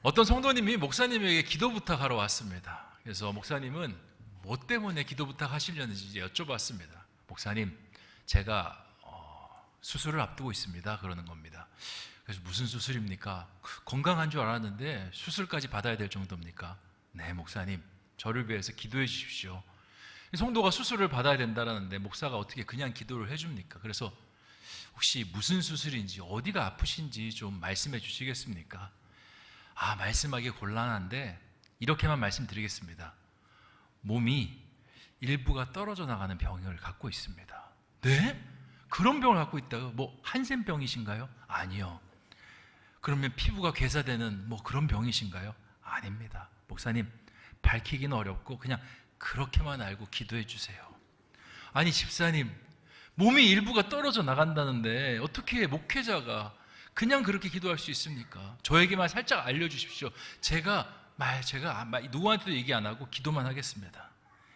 어떤 성도님이 목사님에게 기도 부탁하러 왔습니다. 그래서 목사님은 뭐 때문에 기도 부탁하시려는지 여쭤봤습니다. 목사님, 제가 수술을 앞두고 있습니다. 그러는 겁니다. 그래서 무슨 수술입니까? 건강한 줄 알았는데 수술까지 받아야 될 정도입니까? 네, 목사님, 저를 위해서 기도해 주십시오. 성도가 수술을 받아야 된다는데 목사가 어떻게 그냥 기도를 해줍니까? 그래서 혹시 무슨 수술인지, 어디가 아프신지 좀 말씀해 주시겠습니까? 말씀하기 곤란한데 이렇게만 말씀드리겠습니다. 몸이 일부가 떨어져 나가는 병을 갖고 있습니다. 네? 그런 병을 갖고 있다고? 뭐 한센병이신가요? 아니요. 그러면 피부가 괴사되는 뭐 그런 병이신가요? 아닙니다. 목사님, 밝히기는 어렵고 그냥 그렇게만 알고 기도해 주세요. 아니 집사님, 몸이 일부가 떨어져 나간다는데 어떻게 목회자가 그냥 그렇게 기도할 수 있습니까? 저에게만 살짝 알려주십시오. 제가 누구한테도 얘기 안 하고 기도만 하겠습니다.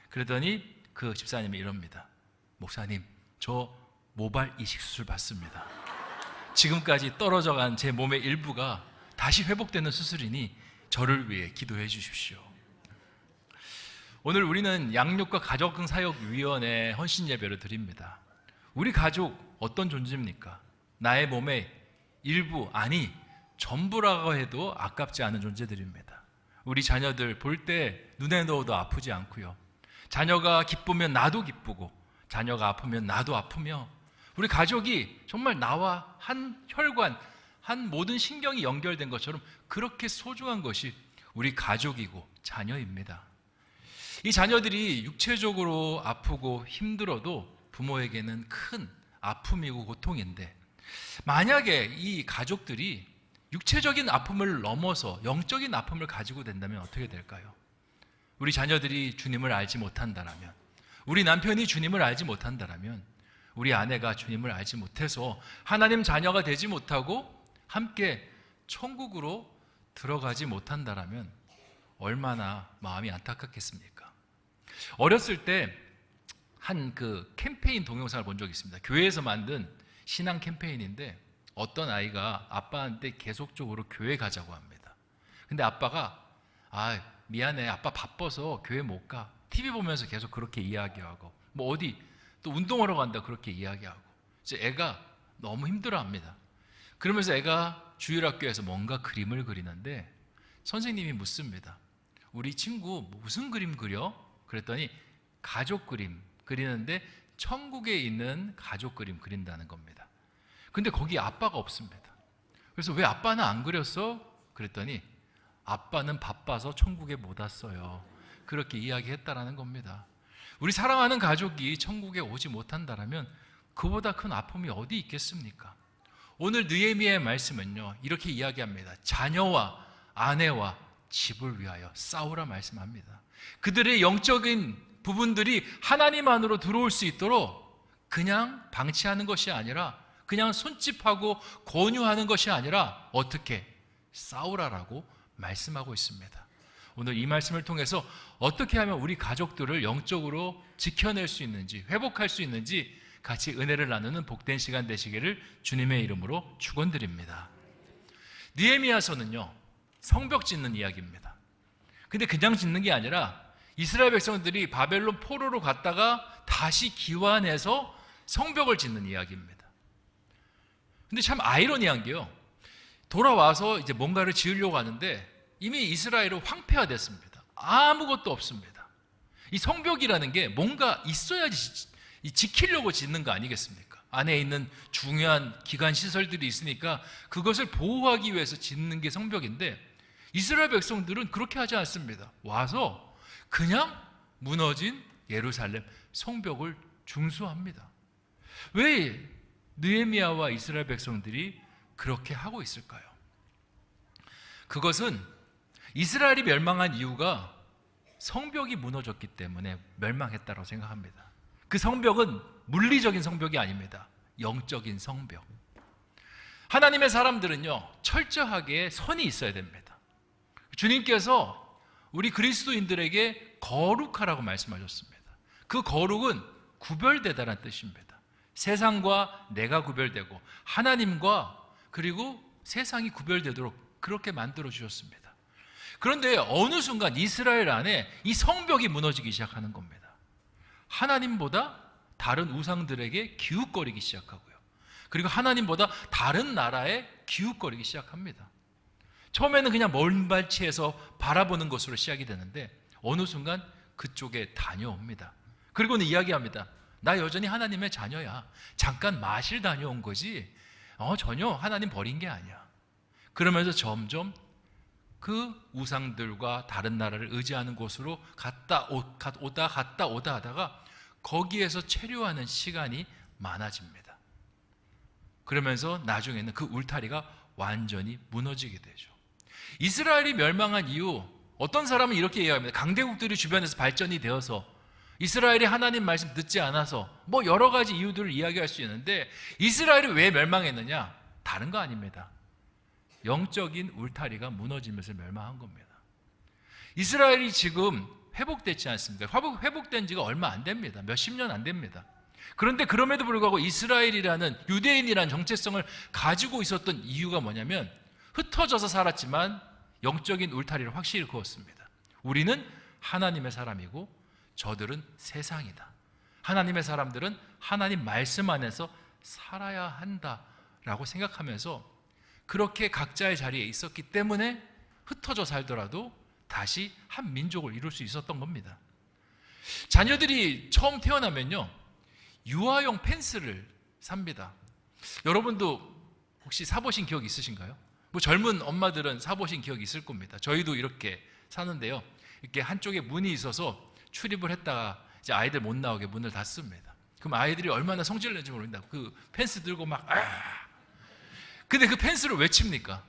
그러더니 그 집사님이 이럽니다. 목사님, 저 모발 이식 수술 받습니다. 지금까지 떨어져간 제 몸의 일부가 다시 회복되는 수술이니 저를 위해 기도해 주십시오. 오늘 우리는 양육과 가족사역위원회 헌신예배를 드립니다. 우리 가족 어떤 존재입니까? 나의 몸의 일부, 아니 전부라고 해도 아깝지 않은 존재들입니다. 우리 자녀들 볼 때 눈에 넣어도 아프지 않고요. 자녀가 기쁘면 나도 기쁘고 자녀가 아프면 나도 아프며 우리 가족이 정말 나와 한 혈관, 한 모든 신경이 연결된 것처럼 그렇게 소중한 것이 우리 가족이고 자녀입니다. 이 자녀들이 육체적으로 아프고 힘들어도 부모에게는 큰 아픔이고 고통인데 만약에 이 가족들이 육체적인 아픔을 넘어서 영적인 아픔을 가지고 된다면 어떻게 될까요? 우리 자녀들이 주님을 알지 못한다라면, 우리 남편이 주님을 알지 못한다라면, 우리 아내가 주님을 알지 못해서 하나님 자녀가 되지 못하고 함께 천국으로 들어가지 못한다라면 얼마나 마음이 안타깝겠습니까? 어렸을 때 한 캠페인 동영상을 본 적이 있습니다. 교회에서 만든 신앙 캠페인인데 어떤 아이가 아빠한테 계속적으로 교회 가자고 합니다. 근데 아빠가 미안해, 아빠 바빠서 교회 못 가. TV 보면서 계속 그렇게 이야기하고 뭐 어디 또 운동하러 간다 그렇게 이야기하고 이제 애가 너무 힘들어합니다. 그러면서 애가 주일학교에서 뭔가 그림을 그리는데 선생님이 묻습니다. 우리 친구 무슨 그림 그려? 그랬더니 가족 그림 그리는데 천국에 있는 가족 그림 그린다는 겁니다. 근데 거기 아빠가 없습니다. 그래서 왜 아빠는 안 그렸어? 그랬더니 아빠는 바빠서 천국에 못 왔어요. 그렇게 이야기했다라는 겁니다. 우리 사랑하는 가족이 천국에 오지 못한다라면 그보다 큰 아픔이 어디 있겠습니까? 오늘 느헤미야의 말씀은요 이렇게 이야기합니다. 자녀와 아내와 집을 위하여 싸우라 말씀합니다. 그들의 영적인 부분들이 하나님 안으로 들어올 수 있도록 그냥 방치하는 것이 아니라 그냥 손짓하고 권유하는 것이 아니라 어떻게 싸우라라고 말씀하고 있습니다. 오늘 이 말씀을 통해서 어떻게 하면 우리 가족들을 영적으로 지켜낼 수 있는지 회복할 수 있는지 같이 은혜를 나누는 복된 시간 되시기를 주님의 이름으로 축원드립니다. 느헤미야서는요 성벽 짓는 이야기입니다. 근데 그냥 짓는 게 아니라 이스라엘 백성들이 바벨론 포로로 갔다가 다시 귀환해서 성벽을 짓는 이야기입니다. 근데 참 아이러니한 게요 돌아와서 이제 뭔가를 지으려고 하는데 이미 이스라엘은 황폐화됐습니다. 아무것도 없습니다. 이 성벽이라는 게 뭔가 있어야지 지키려고 짓는 거 아니겠습니까? 안에 있는 중요한 기관 시설들이 있으니까 그것을 보호하기 위해서 짓는 게 성벽인데 이스라엘 백성들은 그렇게 하지 않습니다. 와서 그냥 무너진 예루살렘 성벽을 중수합니다. 왜 느헤미야와 이스라엘 백성들이 그렇게 하고 있을까요? 그것은 이스라엘이 멸망한 이유가 성벽이 무너졌기 때문에 멸망했다고 생각합니다. 그 성벽은 물리적인 성벽이 아닙니다. 영적인 성벽. 하나님의 사람들은요 철저하게 선이 있어야 됩니다. 주님께서 우리 그리스도인들에게 거룩하라고 말씀하셨습니다. 그 거룩은 구별되다라는 뜻입니다. 세상과 내가 구별되고 하나님과 그리고 세상이 구별되도록 그렇게 만들어 주셨습니다. 그런데 어느 순간 이스라엘 안에 이 성벽이 무너지기 시작하는 겁니다. 하나님보다 다른 우상들에게 기웃거리기 시작하고요. 그리고 하나님보다 다른 나라에 기웃거리기 시작합니다. 처음에는 그냥 먼 발치에서 바라보는 것으로 시작이 되는데 어느 순간 그쪽에 다녀옵니다. 그리고는 이야기합니다. 나 여전히 하나님의 자녀야. 잠깐 마실 다녀온 거지 전혀 하나님 버린 게 아니야. 그러면서 점점 그 우상들과 다른 나라를 의지하는 곳으로 갔다 오다 하다가 거기에서 체류하는 시간이 많아집니다. 그러면서 나중에는 그 울타리가 완전히 무너지게 되죠. 이스라엘이 멸망한 이후 어떤 사람은 이렇게 이야기합니다. 강대국들이 주변에서 발전이 되어서 이스라엘이 하나님 말씀 듣지 않아서 여러 가지 이유들을 이야기할 수 있는데 이스라엘이 왜 멸망했느냐? 다른 거 아닙니다. 영적인 울타리가 무너지면서 멸망한 겁니다. 이스라엘이 지금 회복됐지 않습니까? 회복된 지가 얼마 안 됩니다. 몇십 년 안 됩니다. 그런데 그럼에도 불구하고 이스라엘이라는 유대인이라는 정체성을 가지고 있었던 이유가 뭐냐면 흩어져서 살았지만 영적인 울타리를 확실히 그었습니다. 우리는 하나님의 사람이고 저들은 세상이다. 하나님의 사람들은 하나님 말씀 안에서 살아야 한다라고 생각하면서 그렇게 각자의 자리에 있었기 때문에 흩어져 살더라도 다시 한 민족을 이룰 수 있었던 겁니다. 자녀들이 처음 태어나면요, 유아용 펜스를 삽니다. 여러분도 혹시 사보신 기억 있으신가요? 젊은 엄마들은 사보신 기억이 있을 겁니다. 저희도 이렇게 사는데요, 이렇게 한쪽에 문이 있어서 출입을 했다가 이제 아이들 못 나오게 문을 닫습니다. 그럼 아이들이 얼마나 성질을 낸지 모릅니다. 그 펜스 들고 막 근데 그 펜스를 왜 칩니까?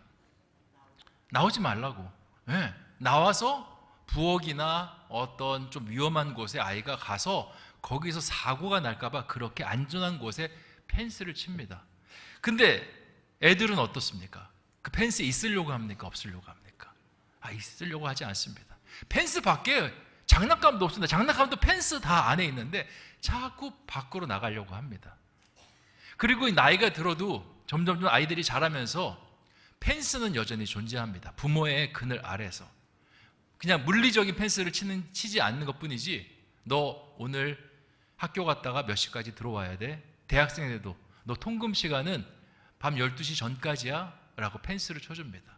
나오지 말라고. 네. 나와서 부엌이나 어떤 좀 위험한 곳에 아이가 가서 거기서 사고가 날까봐 그렇게 안전한 곳에 펜스를 칩니다. 근데 애들은 어떻습니까? 그 펜스 있으려고 합니까? 없으려고 합니까? 있으려고 하지 않습니다. 펜스 밖에 장난감도 없습니다. 장난감도 펜스 다 안에 있는데 자꾸 밖으로 나가려고 합니다. 그리고 나이가 들어도 점점 아이들이 자라면서 펜스는 여전히 존재합니다. 부모의 그늘 아래서. 그냥 물리적인 펜스를 치지 않는 것뿐이지 너 오늘 학교 갔다가 몇 시까지 들어와야 돼? 대학생 때도 너 통금 시간은 밤 12시 전까지야? 라고 펜스를 쳐줍니다.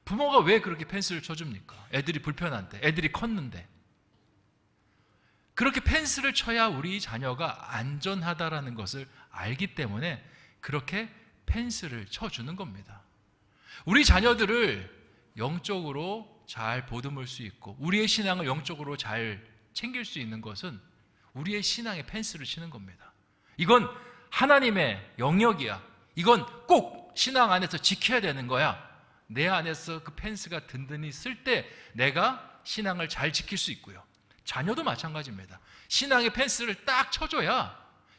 부모가 왜 그렇게 펜스를 쳐줍니까? 애들이 불편한데, 애들이 컸는데. 그렇게 펜스를 쳐야 우리 자녀가 안전하다라는 것을 알기 때문에 그렇게 펜스를 쳐주는 겁니다. 우리 자녀들을 영적으로 잘 보듬을 수 있고 우리의 신앙을 영적으로 잘 챙길 수 있는 것은 우리의 신앙에 펜스를 치는 겁니다. 이건 하나님의 영역이야. 이건 꼭 신앙 안에서 지켜야 되는 거야. 내 안에서 그 펜스가 든든히 쓸 때 내가 신앙을 잘 지킬 수 있고요. 자녀도 마찬가지입니다. 신앙의 펜스를 딱 쳐줘야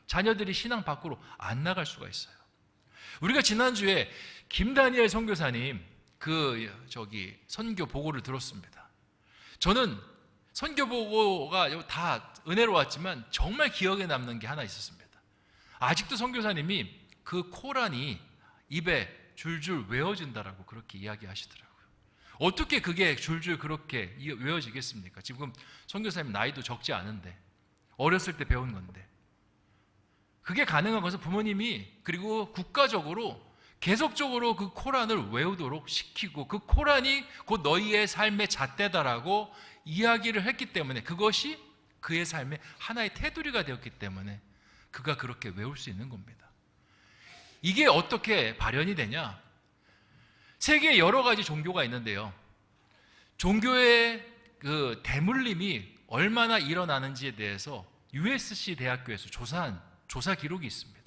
자녀들이 신앙 밖으로 안 나갈 수가 있어요. 우리가 지난주에 김다니엘 선교사님 선교 보고를 들었습니다. 저는 선교 보고가 다 은혜로웠지만 정말 기억에 남는 게 하나 있었습니다. 아직도 선교사님이 그 코란이 입에 줄줄 외워진다라고 그렇게 이야기하시더라고요. 어떻게 그게 줄줄 그렇게 외워지겠습니까? 지금 선교사님 나이도 적지 않은데 어렸을 때 배운 건데 그게 가능한 것은 부모님이 그리고 국가적으로 계속적으로 그 코란을 외우도록 시키고 그 코란이 곧 너희의 삶의 잣대다라고 이야기를 했기 때문에 그것이 그의 삶의 하나의 테두리가 되었기 때문에 그가 그렇게 외울 수 있는 겁니다. 이게 어떻게 발현이 되냐? 세계에 여러 가지 종교가 있는데요. 종교의 그 대물림이 얼마나 일어나는지에 대해서 USC 대학교에서 조사한 조사 기록이 있습니다.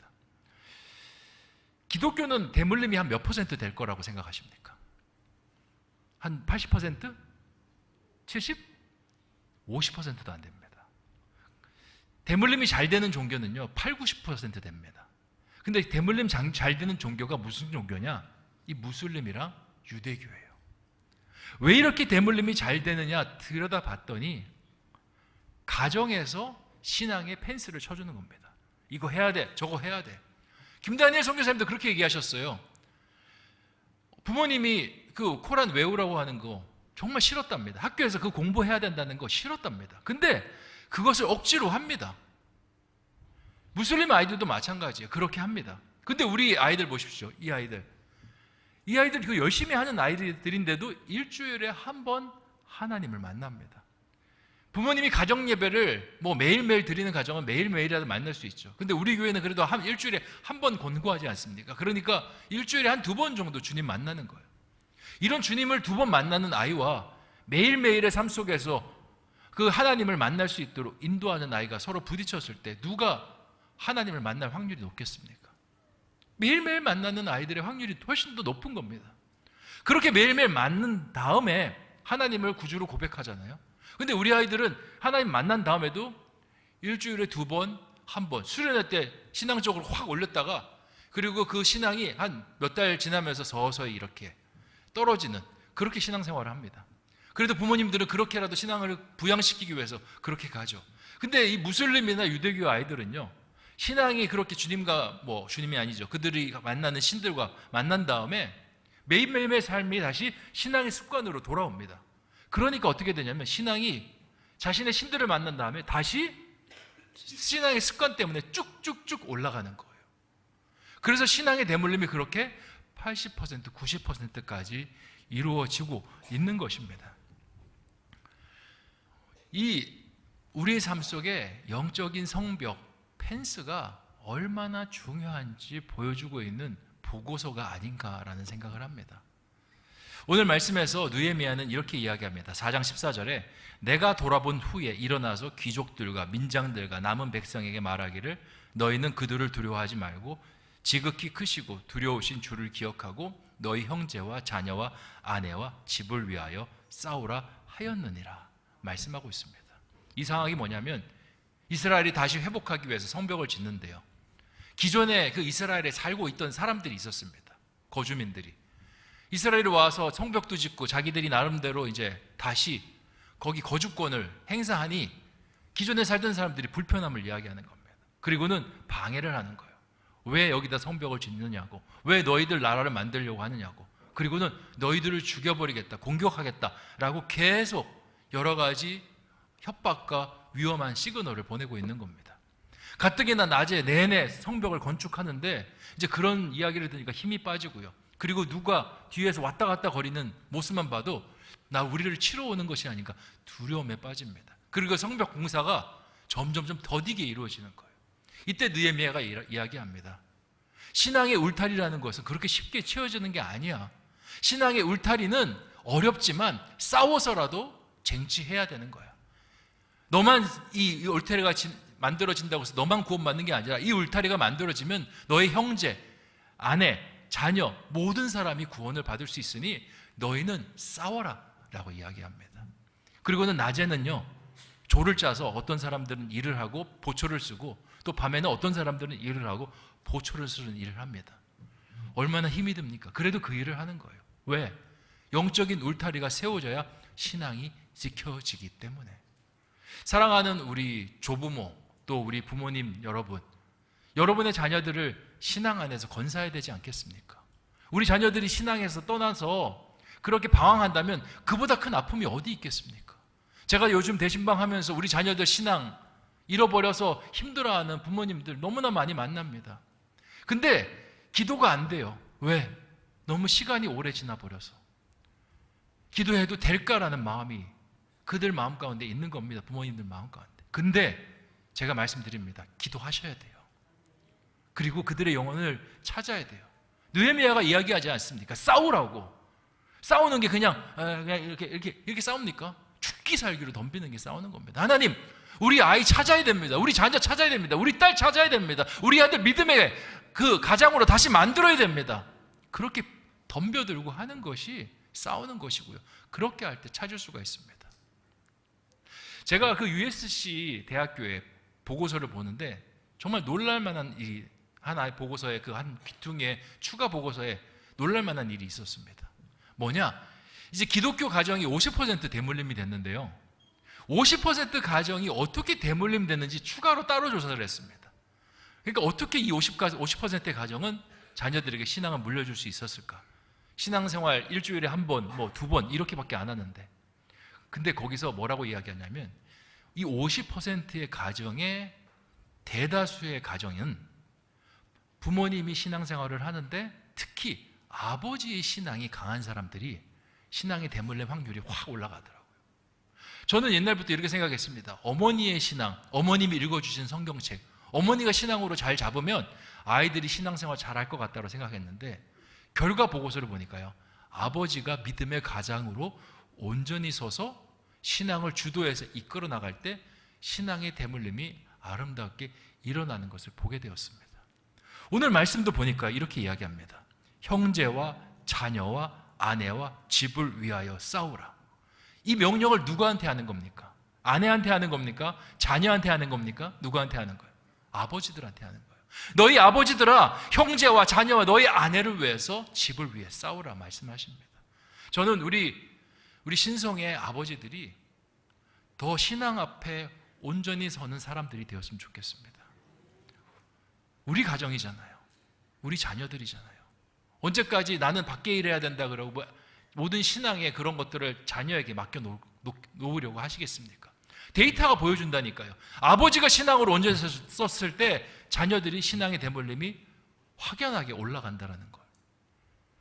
기독교는 대물림이 한 몇 퍼센트 될 거라고 생각하십니까? 한 80%? 70? 50%도 안 됩니다. 대물림이 잘 되는 종교는요 8, 90% 됩니다. 근데 대물림 잘 되는 종교가 무슨 종교냐? 이 무슬림이랑 유대교예요. 왜 이렇게 대물림이 잘 되느냐 들여다봤더니 가정에서 신앙의 펜스를 쳐주는 겁니다. 이거 해야 돼, 저거 해야 돼. 김다니엘 선교사님도 그렇게 얘기하셨어요. 부모님이 그 코란 외우라고 하는 거 정말 싫었답니다. 학교에서 그 공부해야 된다는 거 싫었답니다. 근데 그것을 억지로 합니다. 무슬림 아이들도 마찬가지예요. 그렇게 합니다. 근데 우리 아이들 보십시오. 이 아이들 그 열심히 하는 아이들인데도 일주일에 한 번 하나님을 만납니다. 부모님이 가정 예배를 뭐 매일매일 드리는 가정은 매일매일이라도 만날 수 있죠. 근데 우리 교회는 그래도 일주일에 한 번 권고하지 않습니까? 그러니까 일주일에 한 2번 정도 주님 만나는 거예요. 이런 주님을 2번 만나는 아이와 매일매일의 삶 속에서 그 하나님을 만날 수 있도록 인도하는 아이가 서로 부딪혔을 때 누가 하나님을 만날 확률이 높겠습니까? 매일매일 만나는 아이들의 확률이 훨씬 더 높은 겁니다. 그렇게 매일매일 만난 다음에 하나님을 구주로 고백하잖아요. 근데 우리 아이들은 하나님 만난 다음에도 일주일에 2번, 1번 수련회 때 신앙적으로 확 올렸다가 그리고 그 신앙이 한 몇 달 지나면서 서서히 이렇게 떨어지는 그렇게 신앙생활을 합니다. 그래도 부모님들은 그렇게라도 신앙을 부양시키기 위해서 그렇게 가죠. 근데 이 무슬림이나 유대교 아이들은요, 신앙이 그렇게 주님과 주님이 아니죠. 그들이 만나는 신들과 만난 다음에 매일매일의 삶이 다시 신앙의 습관으로 돌아옵니다. 그러니까 어떻게 되냐면 신앙이 자신의 신들을 만난 다음에 다시 신앙의 습관 때문에 쭉쭉쭉 올라가는 거예요. 그래서 신앙의 대물림이 그렇게 80%, 90%까지 이루어지고 있는 것입니다. 이 우리의 삶 속에 영적인 성벽, 펜스가 얼마나 중요한지 보여주고 있는 보고서가 아닌가라는 생각을 합니다. 오늘 말씀에서 느헤미야는 이렇게 이야기합니다. 4장 14절에 내가 돌아본 후에 일어나서 귀족들과 민장들과 남은 백성에게 말하기를 너희는 그들을 두려워하지 말고 지극히 크시고 두려우신 주를 기억하고 너희 형제와 자녀와 아내와 집을 위하여 싸우라 하였느니라 말씀하고 있습니다. 이 상황이 뭐냐면 이스라엘이 다시 회복하기 위해서 성벽을 짓는데요, 기존에 그 이스라엘에 살고 있던 사람들이 있었습니다. 거주민들이 이스라엘에 와서 성벽도 짓고 자기들이 나름대로 이제 다시 거기 거주권을 행사하니 기존에 살던 사람들이 불편함을 이야기하는 겁니다. 그리고는 방해를 하는 거예요. 왜 여기다 성벽을 짓느냐고, 왜 너희들 나라를 만들려고 하느냐고, 그리고는 너희들을 죽여버리겠다, 공격하겠다라고 계속 여러 가지 협박과 위험한 시그널을 보내고 있는 겁니다. 가뜩이나 낮에 내내 성벽을 건축하는데 이제 그런 이야기를 들으니까 힘이 빠지고요. 그리고 누가 뒤에서 왔다 갔다 거리는 모습만 봐도 우리를 치러 오는 것이 아닌가 두려움에 빠집니다. 그리고 성벽 공사가 점점점 더디게 이루어지는 거예요. 이때 느헤미야가 이야기합니다. 신앙의 울타리라는 것은 그렇게 쉽게 채워지는 게 아니야. 신앙의 울타리는 어렵지만 싸워서라도 쟁취해야 되는 거야. 너만 이 울타리가 만들어진다고 해서 너만 구원받는 게 아니라 이 울타리가 만들어지면 너의 형제, 아내, 자녀 모든 사람이 구원을 받을 수 있으니 너희는 싸워라 라고 이야기합니다. 그리고는 낮에는요, 조를 짜서 어떤 사람들은 일을 하고 보초를 쓰고 또 밤에는 어떤 사람들은 일을 하고 보초를 쓰는 일을 합니다. 얼마나 힘이 듭니까? 그래도 그 일을 하는 거예요. 왜? 영적인 울타리가 세워져야 신앙이 지켜지기 때문에. 사랑하는 우리 조부모 또 우리 부모님 여러분, 여러분의 자녀들을 신앙 안에서 건사해야 되지 않겠습니까? 우리 자녀들이 신앙에서 떠나서 그렇게 방황한다면 그보다 큰 아픔이 어디 있겠습니까? 제가 요즘 대신방 하면서 우리 자녀들 신앙 잃어버려서 힘들어하는 부모님들 너무나 많이 만납니다. 근데 기도가 안 돼요. 왜? 너무 시간이 오래 지나버려서. 기도해도 될까라는 마음이 그들 마음 가운데 있는 겁니다. 부모님들 마음 가운데. 근데 제가 말씀드립니다. 기도하셔야 돼요. 그리고 그들의 영혼을 찾아야 돼요. 느헤미야가 이야기하지 않습니까? 싸우라고. 싸우는 게 그냥 이렇게 싸웁니까? 죽기 살기로 덤비는 게 싸우는 겁니다. 하나님, 우리 아이 찾아야 됩니다. 우리 자녀 찾아야 됩니다. 우리 딸 찾아야 됩니다. 우리 아들 믿음의 그 가장으로 다시 만들어야 됩니다. 그렇게 덤벼들고 하는 것이 싸우는 것이고요. 그렇게 할 때 찾을 수가 있습니다. 제가 그 USC 대학교에 보고서를 보는데 정말 놀랄만한 일이 하나의 보고서에 그 한 귀퉁이에 추가 보고서에 놀랄만한 일이 있었습니다. 뭐냐? 이제 기독교 가정이 50% 대물림이 됐는데요. 50% 가정이 어떻게 대물림 됐는지 추가로 따로 조사를 했습니다. 그러니까 어떻게 이 50%의 가정은 자녀들에게 신앙을 물려줄 수 있었을까? 신앙생활 일주일에 한 번, 뭐 두 번 이렇게밖에 안 하는데, 근데 거기서 뭐라고 이야기하냐면 이 50%의 가정의 대다수의 가정은 부모님이 신앙생활을 하는데 특히 아버지의 신앙이 강한 사람들이 신앙의 대물림 확률이 확 올라가더라고요. 저는 옛날부터 이렇게 생각했습니다. 어머니의 신앙, 어머님이 읽어주신 성경책, 어머니가 신앙으로 잘 잡으면 아이들이 신앙생활 잘할 것 같다고 생각했는데, 결과 보고서를 보니까요, 아버지가 믿음의 가장으로 온전히 서서 신앙을 주도해서 이끌어 나갈 때 신앙의 대물림이 아름답게 일어나는 것을 보게 되었습니다. 오늘 말씀도 보니까 이렇게 이야기합니다. 형제와 자녀와 아내와 집을 위하여 싸우라. 이 명령을 누구한테 하는 겁니까? 아내한테 하는 겁니까? 자녀한테 하는 겁니까? 누구한테 하는 거예요? 아버지들한테 하는 거예요. 너희 아버지들아, 형제와 자녀와 너희 아내를 위해서 집을 위해 싸우라 말씀하십니다. 저는 우리 신성의 아버지들이 더 신앙 앞에 온전히 서는 사람들이 되었으면 좋겠습니다. 우리 가정이잖아요. 우리 자녀들이잖아요. 언제까지 나는 밖에 일해야 된다 그러고 모든 신앙의 그런 것들을 자녀에게 맡겨 놓으려고 하시겠습니까? 데이터가 보여준다니까요. 아버지가 신앙으로 온전히 썼을 때 자녀들이 신앙의 대물림이 확연하게 올라간다는 걸.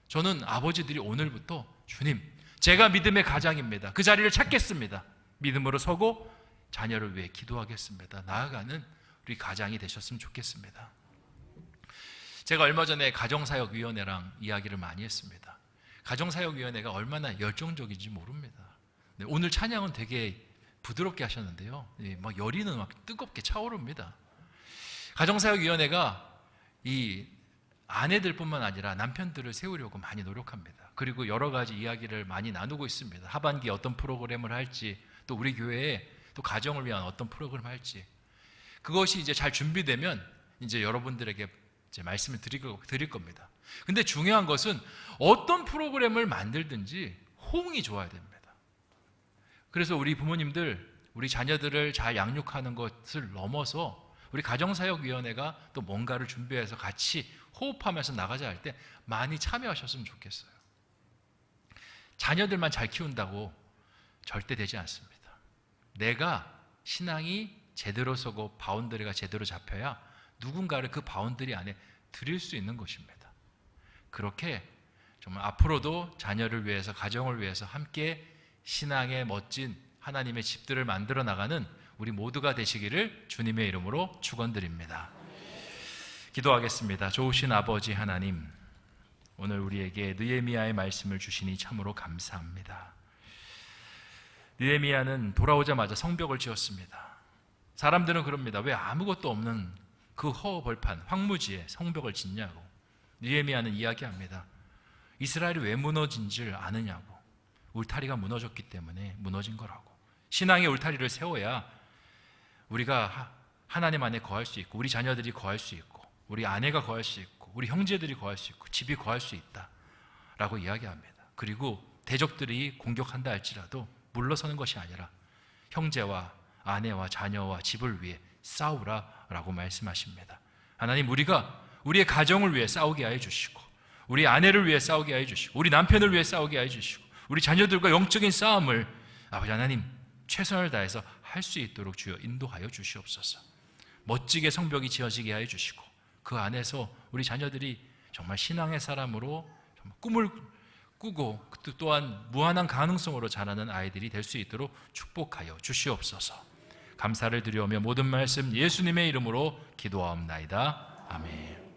저는 아버지들이 오늘부터 주님, 제가 믿음의 가장입니다. 그 자리를 찾겠습니다. 믿음으로 서고 자녀를 위해 기도하겠습니다. 나아가는 우리 가장이 되셨으면 좋겠습니다. 제가 얼마 전에 가정사역위원회랑 이야기를 많이 했습니다. 가정사역위원회가 얼마나 열정적인지 모릅니다. 네, 오늘 찬양은 되게 부드럽게 하셨는데요. 막 열이는 막 뜨겁게 차오릅니다. 가정사역위원회가 이 아내들뿐만 아니라 남편들을 세우려고 많이 노력합니다. 그리고 여러 가지 이야기를 많이 나누고 있습니다. 하반기에 어떤 프로그램을 할지, 또 우리 교회에 또 가정을 위한 어떤 프로그램을 할지, 그것이 이제 잘 준비되면 이제 여러분들에게 이제 말씀을 드릴 겁니다. 근데 중요한 것은 어떤 프로그램을 만들든지 호응이 좋아야 됩니다. 그래서 우리 부모님들, 우리 자녀들을 잘 양육하는 것을 넘어서 우리 가정사역위원회가 또 뭔가를 준비해서 같이 호흡하면서 나가자 할 때 많이 참여하셨으면 좋겠어요. 자녀들만 잘 키운다고 절대 되지 않습니다. 내가 신앙이 제대로 서고 바운더리가 제대로 잡혀야 누군가를 그 바운더리 안에 드릴 수 있는 것입니다. 그렇게 정말 앞으로도 자녀를 위해서, 가정을 위해서 함께 신앙의 멋진 하나님의 집들을 만들어 나가는 우리 모두가 되시기를 주님의 이름으로 축원드립니다. 기도하겠습니다. 좋으신 아버지 하나님, 오늘 우리에게 느헤미야의 말씀을 주시니 참으로 감사합니다. 느헤미야는 돌아오자마자 성벽을 지었습니다. 사람들은 그럽니다. 왜 아무것도 없는 그 허허벌판 황무지에 성벽을 짓냐고. 느헤미야는 이야기합니다. 이스라엘이 왜 무너진 줄 아느냐고. 울타리가 무너졌기 때문에 무너진 거라고. 신앙의 울타리를 세워야 우리가 하나님 안에 거할 수 있고, 우리 자녀들이 거할 수 있고, 우리 아내가 거할 수 있고, 우리 형제들이 거할 수 있고, 집이 거할 수 있다라고 이야기합니다. 그리고 대적들이 공격한다 할지라도 물러서는 것이 아니라 형제와 아내와 자녀와 집을 위해 싸우라라고 말씀하십니다. 하나님, 우리가 우리의 가정을 위해 싸우게 하여 주시고, 우리 아내를 위해 싸우게 하여 주시고, 우리 남편을 위해 싸우게 하여 주시고, 우리 자녀들과 영적인 싸움을 아버지 하나님 최선을 다해서 할 수 있도록 주여 인도하여 주시옵소서. 멋지게 성벽이 지어지게 하여 주시고, 그 안에서 우리 자녀들이 정말 신앙의 사람으로 정말 꿈을 꾸고 또한 무한한 가능성으로 자라는 아이들이 될 수 있도록 축복하여 주시옵소서. 감사를 드리오며 모든 말씀 예수님의 이름으로 기도하옵나이다. 아멘.